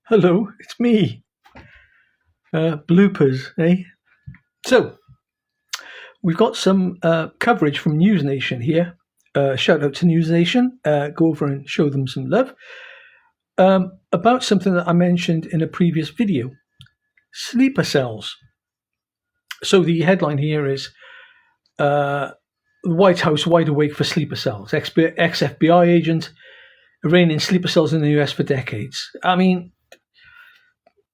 Hello, it's me. Bloopers, eh? So, we've got some coverage from News Nation here. Shout out to News Nation. Go over and show them some love. About something that I mentioned in a previous video. Sleeper cells. So the headline here is the White House wide awake for sleeper cells. Ex-FBI agent reigning sleeper cells in the US for decades. I mean,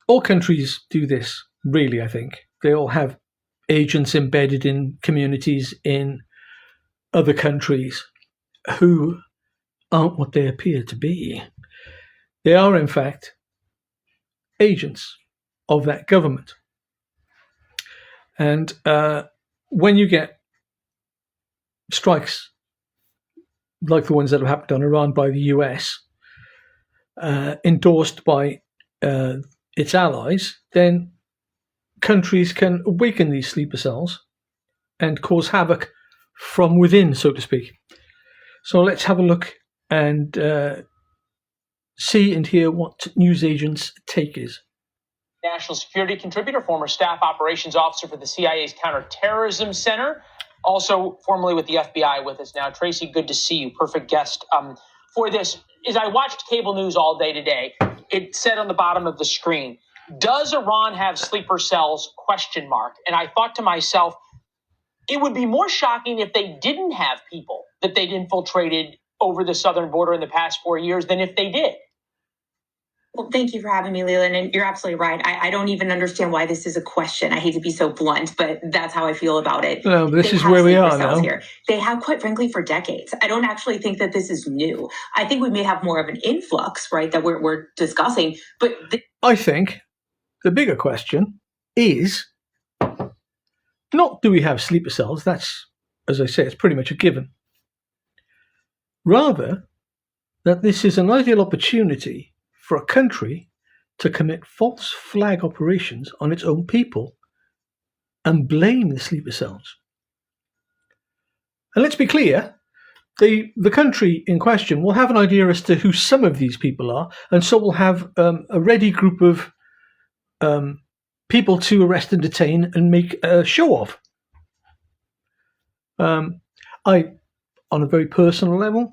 all countries do this, really, I think. They all have agents embedded in communities in other countries who aren't what they appear to be. They are, in fact, agents of that government. And when you get strikes like the ones that have happened on Iran by the US, endorsed by its allies, then countries can awaken these sleeper cells and cause havoc from within, so to speak. So let's have a look and see and hear what news agents' take is. National security contributor, former staff operations officer for the CIA's Counterterrorism Center, also formerly with the FBI with us now. Tracy, good to see you. Perfect guest for this. As I watched cable news all day today, it said on the bottom of the screen, "Does Iran have sleeper cells?" ? And I thought to myself, it would be more shocking if they didn't have people that they'd infiltrated over the southern border in the past 4 years than if they did. Well, thank you for having me, Leland. And you're absolutely right. I don't even understand why this is a question. I hate to be so blunt, but that's how I feel about it. Well, this is where we are now. Here. They have, quite frankly, for decades. I don't actually think that this is new. I think we may have more of an influx, right, that we're discussing. But I think the bigger question is not do we have sleeper cells? That's, as I say, it's pretty much a given. Rather, that this is an ideal opportunity for a country to commit false flag operations on its own people and blame the sleeper cells. And let's be clear, the country in question will have an idea as to who some of these people are, and so will have a ready group of people to arrest and detain and make a show of. On a very personal level,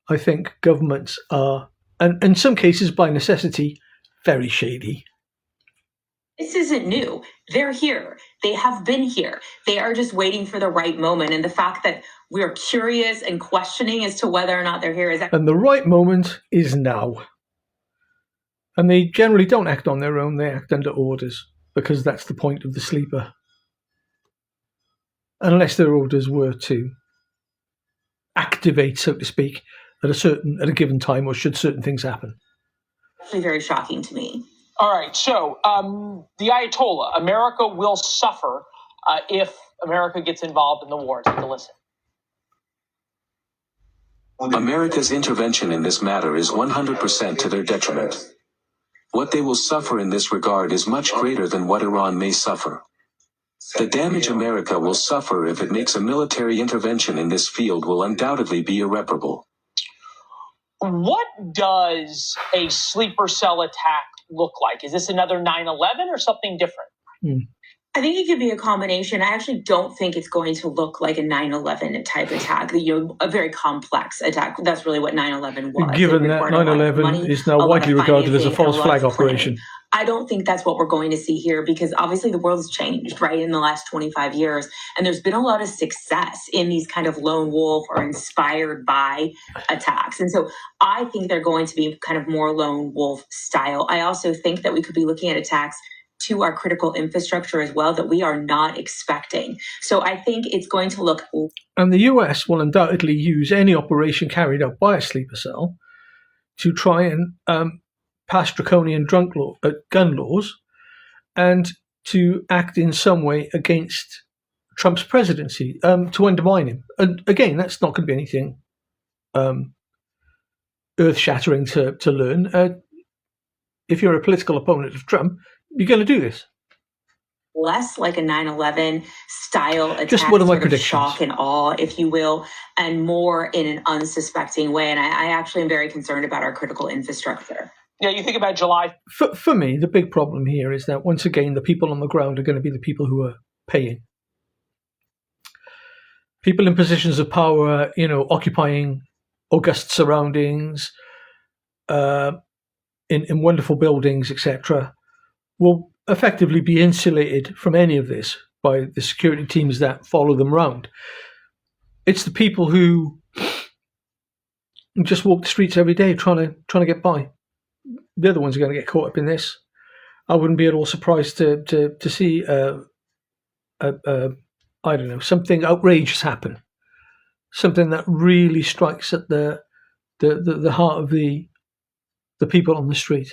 I think governments are, and in some cases by necessity, very shady. This isn't new. They're here. They have been here. They are just waiting for the right moment. And the fact that we're curious and questioning as to whether or not they're here is... And the right moment is now. And they generally don't act on their own. They act under orders, because that's the point of the sleeper. Unless their orders were to activate, so to speak, at a given time, or should certain things happen. Actually very shocking to me. All right, so the Ayatollah, America will suffer if America gets involved in the war. Take a listen. America's intervention in this matter is 100% to their detriment. What they will suffer in this regard is much greater than what Iran may suffer. The damage America will suffer if it makes a military intervention in this field will undoubtedly be irreparable. What does a sleeper cell attack look like? Is this another 9/11 or something different? I think it could be a combination. I actually don't think it's going to look like a 9/11 type attack, a very complex attack. That's really what 9/11 was. Given that 9/11 is now widely regarded as a false flag operation. I don't think that's what we're going to see here, because obviously the world has changed, right, in the last 25 years. And there's been a lot of success in these kind of lone wolf or inspired by attacks. And so I think they're going to be kind of more lone wolf style. I also think that we could be looking at attacks to our critical infrastructure as well that we are not expecting. So I think it's going to look... And the US will undoubtedly use any operation carried out by a sleeper cell to try and pass draconian gun laws and to act in some way against Trump's presidency, to undermine him. And again, that's not going to be anything earth-shattering to learn. If you're a political opponent of Trump, you're going to do this. Less like a 9/11 style attack, just one of my predictions. Shock and awe, if you will, and more in an unsuspecting way. And I actually am very concerned about our critical infrastructure. Yeah, you think about July. For me, the big problem here is that once again, the people on the ground are going to be the people who are paying. People in positions of power, occupying august surroundings, in wonderful buildings, etc., will effectively be insulated from any of this by the security teams that follow them around. It's the people who just walk the streets every day trying to get by. They're the ones who are going to get caught up in this. I wouldn't be at all surprised to see I don't know, something outrageous happen, something that really strikes at the heart of the people on the street.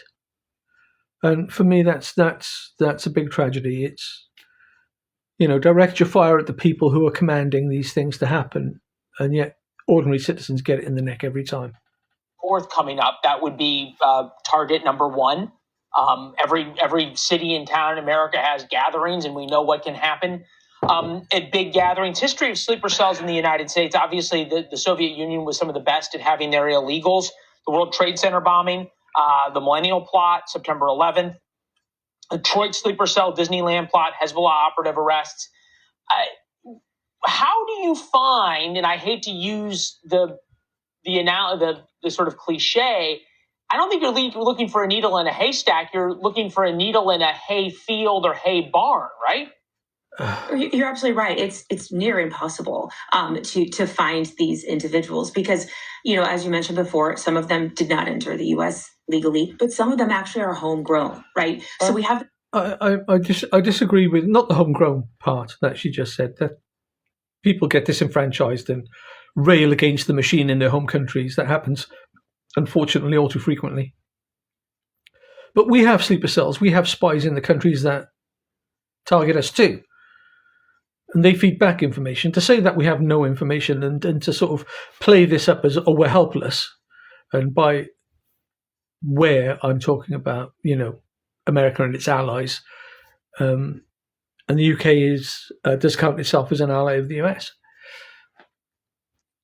And for me, that's a big tragedy. It's, direct your fire at the people who are commanding these things to happen, and yet ordinary citizens get it in the neck every time. 4th coming up, that would be target number 1. Every city and town in America has gatherings, and we know what can happen at big gatherings. History of sleeper cells in the United States. Obviously, the Soviet Union was some of the best at having their illegals. The World Trade Center bombing, the Millennial Plot, September 11th, Detroit sleeper cell, Disneyland plot, Hezbollah operative arrests. How do you find, and I hate to use the sort of cliche, I don't think you're looking for a needle in a haystack. You're looking for a needle in a hay field or hay barn, right? You're absolutely right. It's near impossible to find these individuals because, as you mentioned before, some of them did not enter the U.S. legally, but some of them actually are homegrown, right? So we have. I disagree with not the homegrown part that she just said, that people get disenfranchised and rail against the machine in their home countries. That happens, unfortunately, all too frequently. But we have sleeper cells. We have spies in the countries that target us too. And they feed back information. To say that we have no information and to sort of play this up as, we're helpless. And by where I'm talking about, America and its allies. And the UK does count itself as an ally of the US.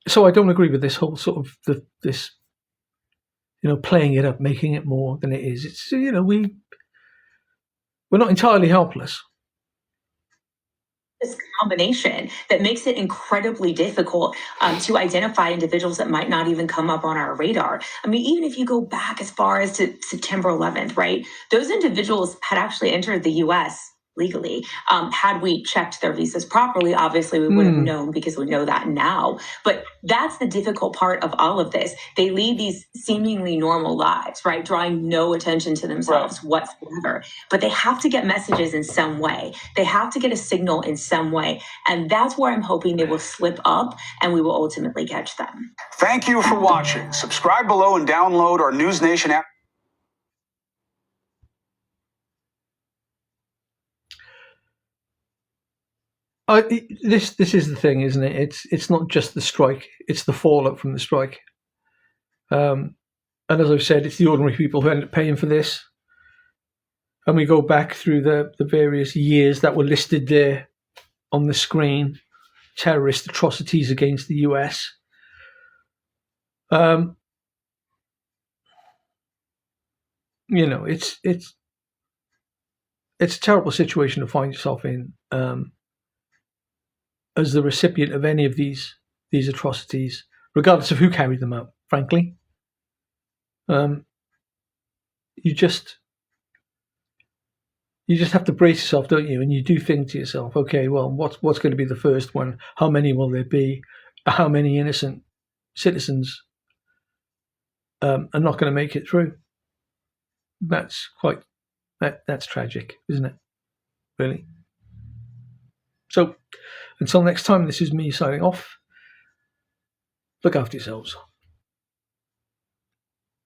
So I don't agree with this whole sort of this playing it up, making it more than it is. It's, we're not entirely helpless. This combination that makes it incredibly difficult to identify individuals that might not even come up on our radar. I mean, even if you go back as far as to September 11th, right? Those individuals had actually entered the U.S. legally. Had we checked their visas properly, obviously we would have known because we know that now. But that's the difficult part of all of this. They lead these seemingly normal lives, right? Drawing no attention to themselves whatsoever. But they have to get messages in some way. They have to get a signal in some way. And that's where I'm hoping they will slip up and we will ultimately catch them. Thank you for watching. Subscribe below and download our News Nation app. This is the thing, isn't it? It's not just the strike; it's the fallout from the strike. And as I've said, it's the ordinary people who end up paying for this. And we go back through the various years that were listed there on the screen: terrorist atrocities against the US. It's a terrible situation to find yourself in. As the recipient of any of these atrocities, regardless of who carried them out, frankly. You just have to brace yourself, don't you? And you do think to yourself, okay, well, what's going to be the first one? How many will there be? How many innocent citizens are not going to make it through? That's tragic, isn't it? Really. So, until next time, this is me signing off. Look after yourselves.